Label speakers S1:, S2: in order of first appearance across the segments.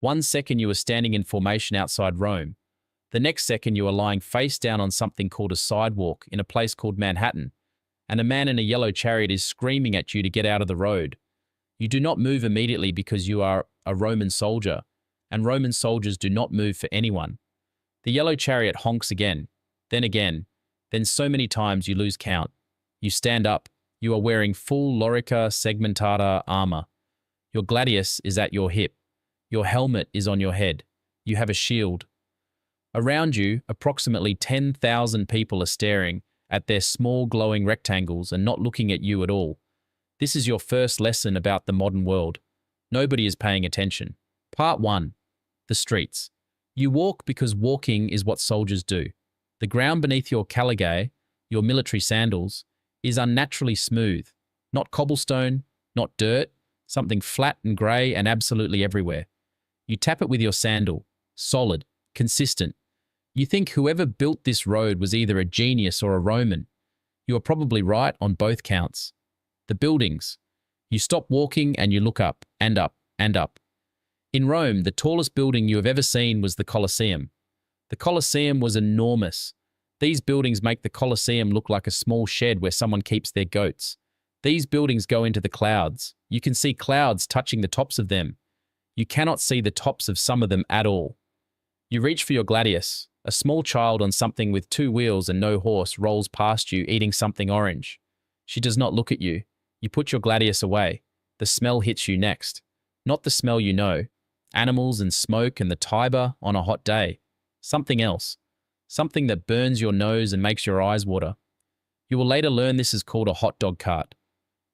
S1: One second you are standing in formation outside Rome. The next second you are lying face down on something called a sidewalk in a place called Manhattan, and a man in a yellow chariot is screaming at you to get out of the road. You do not move immediately because you are a Roman soldier, and Roman soldiers do not move for anyone. The yellow chariot honks again, then so many times you lose count. You stand up. You are wearing full lorica segmentata armor. Your gladius is at your hip. Your helmet is on your head. You have a shield. Around you, approximately 10,000 people are staring at their small glowing rectangles and not looking at you at all. This is your first lesson about the modern world. Nobody is paying attention. Part 1. The streets. You walk because walking is what soldiers do. The ground beneath your caligae, your military sandals, is unnaturally smooth. Not cobblestone, not dirt, something flat and grey and absolutely everywhere. You tap it with your sandal. Solid. Consistent. You think whoever built this road was either a genius or a Roman. You are probably right on both counts. The buildings. You stop walking and you look up, and up, and up. In Rome, the tallest building you have ever seen was the Colosseum. The Colosseum was enormous. These buildings make the Colosseum look like a small shed where someone keeps their goats. These buildings go into the clouds. You can see clouds touching the tops of them. You cannot see the tops of some of them at all. You reach for your gladius. A small child on something with 2 wheels and no horse rolls past you eating something orange. She does not look at you. You put your gladius away. The smell hits you next. Not the smell you know. Animals and smoke and the Tiber on a hot day. Something else. Something that burns your nose and makes your eyes water. You will later learn this is called a hot dog cart.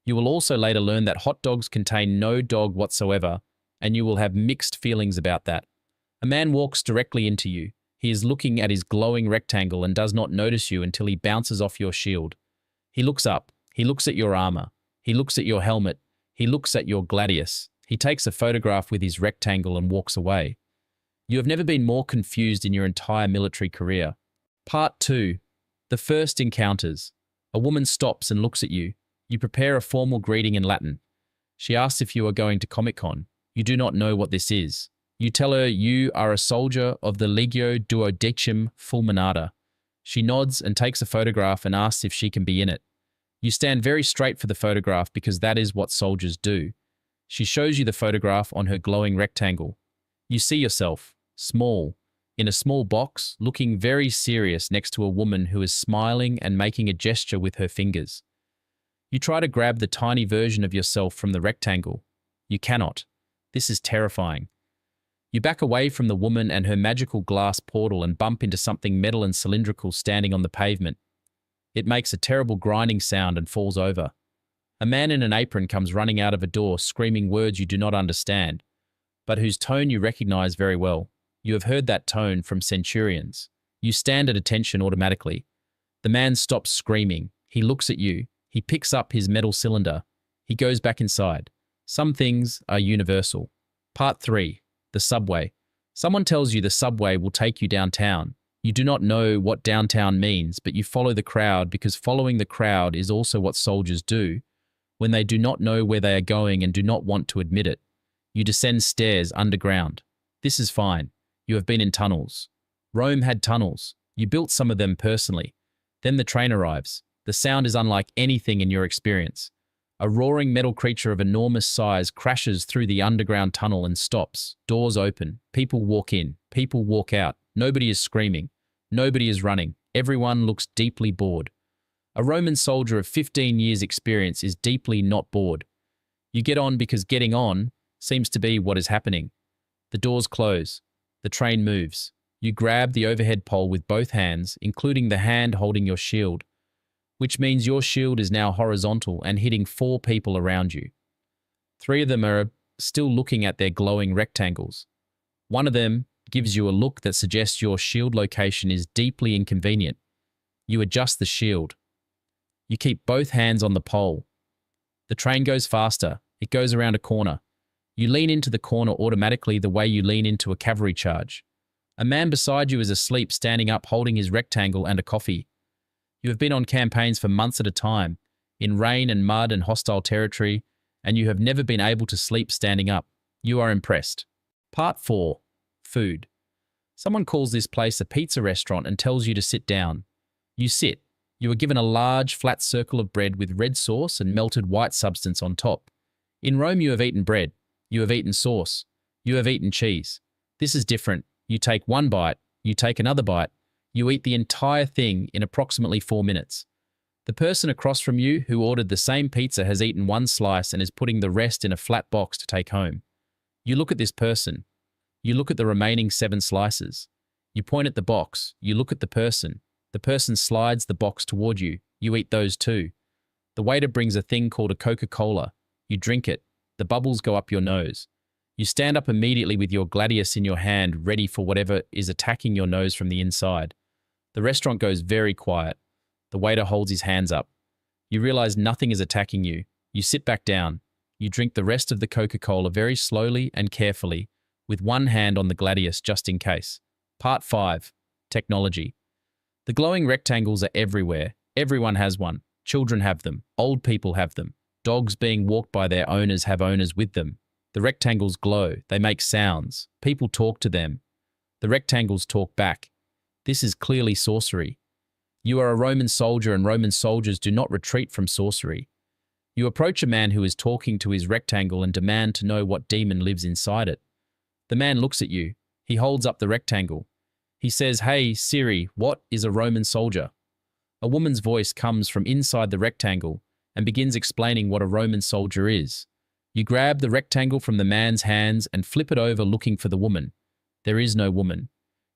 S1: You will also later learn that hot dogs contain no dog whatsoever, and you will have mixed feelings about that. A man walks directly into you. He is looking at his glowing rectangle and does not notice you until he bounces off your shield. He looks up. He looks at your armor. He looks at your helmet. He looks at your gladius. He takes a photograph with his rectangle and walks away. You have never been more confused in your entire military career. Part 2. The first encounters. A woman stops and looks at you. You prepare a formal greeting in Latin. She asks if you are going to Comic-Con. You do not know what this is. You tell her you are a soldier of the Legio Duodecim Fulminata. She nods and takes a photograph and asks if she can be in it. You stand very straight for the photograph because that is what soldiers do. She shows you the photograph on her glowing rectangle. You see yourself, small, in a small box, looking very serious next to a woman who is smiling and making a gesture with her fingers. You try to grab the tiny version of yourself from the rectangle. You cannot. This is terrifying. You back away from the woman and her magical glass portal and bump into something metal and cylindrical standing on the pavement. It makes a terrible grinding sound and falls over. A man in an apron comes running out of a door screaming words you do not understand, but whose tone you recognize very well. You have heard that tone from centurions. You stand at attention automatically. The man stops screaming. He looks at you. He picks up his metal cylinder. He goes back inside. Some things are universal. Part 3. The subway. Someone tells you the subway will take you downtown. You do not know what downtown means, but you follow the crowd because following the crowd is also what soldiers do when they do not know where they are going and do not want to admit it. You descend stairs underground. This is fine. You have been in tunnels. Rome had tunnels. You built some of them personally. Then the train arrives. The sound is unlike anything in your experience. A roaring metal creature of enormous size crashes through the underground tunnel and stops. Doors open. People walk in. People walk out. Nobody is screaming. Nobody is running. Everyone looks deeply bored. A Roman soldier of 15 years' experience is deeply not bored. You get on because getting on seems to be what is happening. The doors close. The train moves. You grab the overhead pole with both hands, including the hand holding your shield, which means your shield is now horizontal and hitting 4 people around you. 3 of them are still looking at their glowing rectangles. One of them gives you a look that suggests your shield location is deeply inconvenient. You adjust the shield. You keep both hands on the pole. The train goes faster. It goes around a corner. You lean into the corner automatically the way you lean into a cavalry charge. A man beside you is asleep, standing up holding his rectangle and a coffee. You have been on campaigns for months at a time, in rain and mud and hostile territory, and you have never been able to sleep standing up. You are impressed. Part 4. Food. Someone calls this place a pizza restaurant and tells you to sit down. You sit. You are given a large, flat circle of bread with red sauce and melted white substance on top. In Rome, you have eaten bread. You have eaten sauce. You have eaten cheese. This is different. You take one bite. You take another bite. You eat the entire thing in approximately 4 minutes. The person across from you who ordered the same pizza has eaten one slice and is putting the rest in a flat box to take home. You look at this person. You look at the remaining 7 slices. You point at the box. You look at the person. The person slides the box toward you. You eat those too. The waiter brings a thing called a Coca-Cola. You drink it. The bubbles go up your nose. You stand up immediately with your gladius in your hand, ready for whatever is attacking your nose from the inside. The restaurant goes very quiet. The waiter holds his hands up. You realize nothing is attacking you. You sit back down. You drink the rest of the Coca-Cola very slowly and carefully, with one hand on the gladius just in case. Part 5. Technology. The glowing rectangles are everywhere. Everyone has one. Children have them. Old people have them. Dogs being walked by their owners have owners with them. The rectangles glow. They make sounds. People talk to them. The rectangles talk back. This is clearly sorcery. You are a Roman soldier and Roman soldiers do not retreat from sorcery. You approach a man who is talking to his rectangle and demand to know what demon lives inside it. The man looks at you. He holds up the rectangle. He says, "Hey, Siri, what is a Roman soldier?" A woman's voice comes from inside the rectangle and begins explaining what a Roman soldier is. You grab the rectangle from the man's hands and flip it over looking for the woman. There is no woman.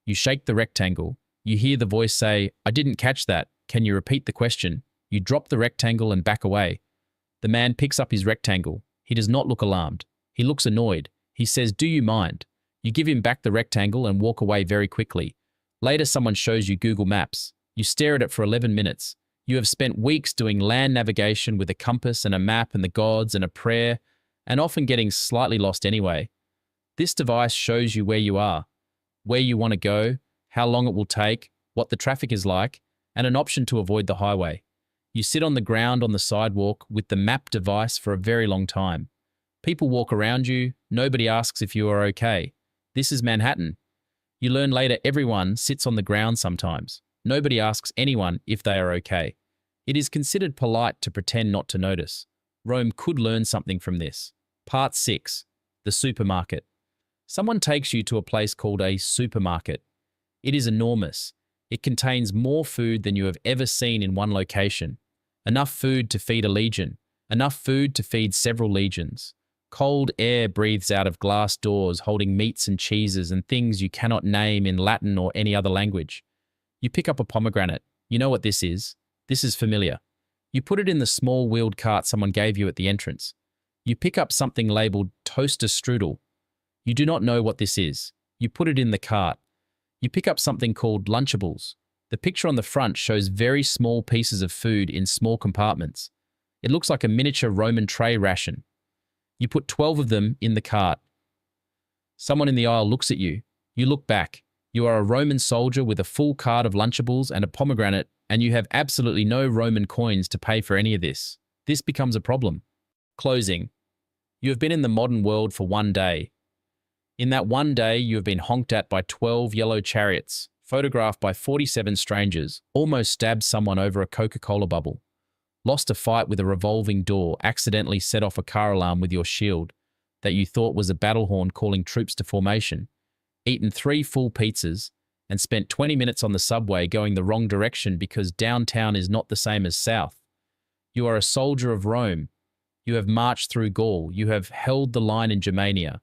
S1: You shake the rectangle. You hear the voice say, "I didn't catch that. Can you repeat the question?" You drop the rectangle and back away. The man picks up his rectangle. He does not look alarmed. He looks annoyed. He says, "Do you mind?" You give him back the rectangle and walk away very quickly. Later, someone shows you Google Maps. You stare at it for 11 minutes. You have spent weeks doing land navigation with a compass and a map and the gods and a prayer, and often getting slightly lost anyway. This device shows you where you are, where you want to go, how long it will take, what the traffic is like, and an option to avoid the highway. You sit on the ground on the sidewalk with the map device for a very long time. People walk around you. Nobody asks if you are okay. This is Manhattan. You learn later everyone sits on the ground sometimes. Nobody asks anyone if they are okay. It is considered polite to pretend not to notice. Rome could learn something from this. Part 6. The supermarket. Someone takes you to a place called a supermarket. It is enormous. It contains more food than you have ever seen in one location. Enough food to feed a legion. Enough food to feed several legions. Cold air breathes out of glass doors holding meats and cheeses and things you cannot name in Latin or any other language. You pick up a pomegranate. You know what this is. This is familiar. You put it in the small wheeled cart someone gave you at the entrance. You pick up something labeled toaster strudel. You do not know what this is. You put it in the cart. You pick up something called Lunchables. The picture on the front shows very small pieces of food in small compartments. It looks like a miniature Roman tray ration. You put 12 of them in the cart. Someone in the aisle looks at you. You look back. You are a Roman soldier with a full cart of Lunchables and a pomegranate, and you have absolutely no Roman coins to pay for any of this. This becomes a problem. Closing. You have been in the modern world for one day. In that one day, you have been honked at by 12 yellow chariots, photographed by 47 strangers, almost stabbed someone over a Coca-Cola bubble, lost a fight with a revolving door, accidentally set off a car alarm with your shield that you thought was a battle horn calling troops to formation, eaten 3 full pizzas, and spent 20 minutes on the subway going the wrong direction because downtown is not the same as south. You are a soldier of Rome. You have marched through Gaul. You have held the line in Germania.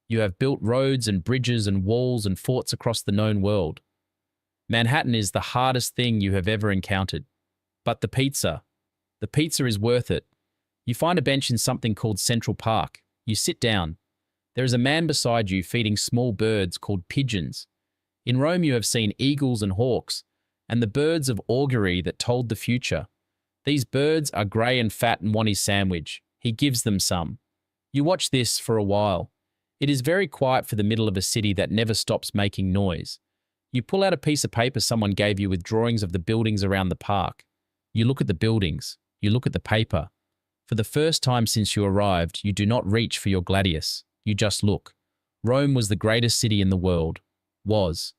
S1: You have built roads and bridges and walls and forts across the known world. Manhattan is the hardest thing you have ever encountered. But the pizza is worth it. You find a bench in something called Central Park. You sit down. There is a man beside you feeding small birds called pigeons. In Rome you have seen eagles and hawks, and the birds of augury that told the future. These birds are grey and fat and want his sandwich. He gives them some. You watch this for a while. It is very quiet for the middle of a city that never stops making noise. You pull out a piece of paper someone gave you with drawings of the buildings around the park. You look at the buildings. You look at the paper. For the first time since you arrived, you do not reach for your gladius. You just look. Rome was the greatest city in the world. Was.